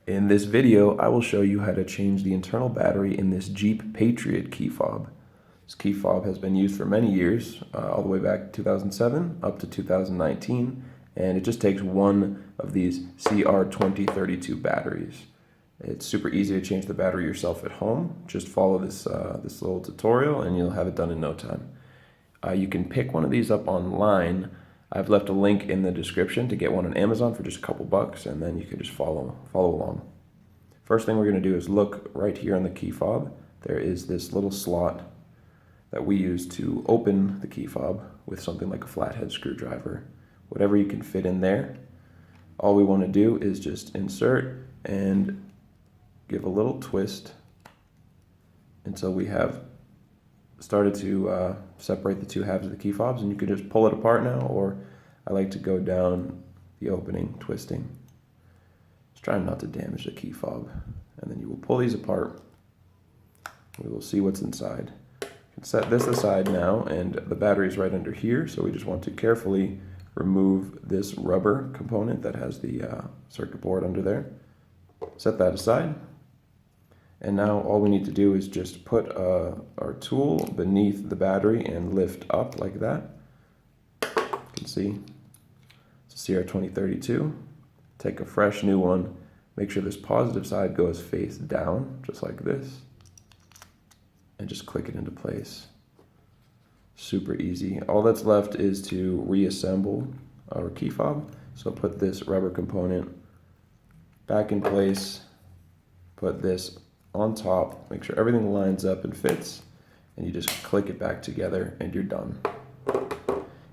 In this video, I will show you how to change the internal battery in this Jeep Patriot key fob. This key fob has been used for many years, all the way back to 2007 up to 2019, and it just takes one of these CR2032 batteries. It's super easy to change the battery yourself at home. Just follow this little tutorial and you'll have it done in no time. You can pick one of these up online. I've left a link in the description to get one on Amazon for just a couple bucks, and then you can just follow along. First thing we're going to do is look right here on the key fob. There is this little slot that we use to open the key fob with something like a flathead screwdriver. Whatever you can fit in there. All we want to do is just insert and give a little twist until we have started to separate the two halves of the key fobs, and you can just pull it apart now, or I like to go down the opening, twisting. Just trying not to damage the key fob. And then you will pull these apart. We will see what's inside. You can set this aside now, and the battery is right under here, so we just want to carefully remove this rubber component that has the circuit board under there. Set that aside. And now all we need to do is just put our tool beneath the battery and lift up like that. You can see it's a CR2032. Take a fresh new one. Make sure this positive side goes face down, just like this. And just click it into place. Super easy. All that's left is to reassemble our key fob. So put this rubber component back in place. Put this on top, make sure everything lines up and fits, and you just click it back together and you're done.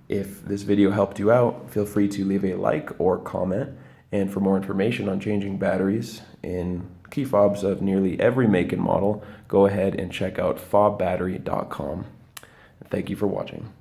If this video helped you out, feel free to leave a like or comment, and for more information on changing batteries in key fobs of nearly every make and model, go ahead and check out fobbattery.com. Thank you for watching.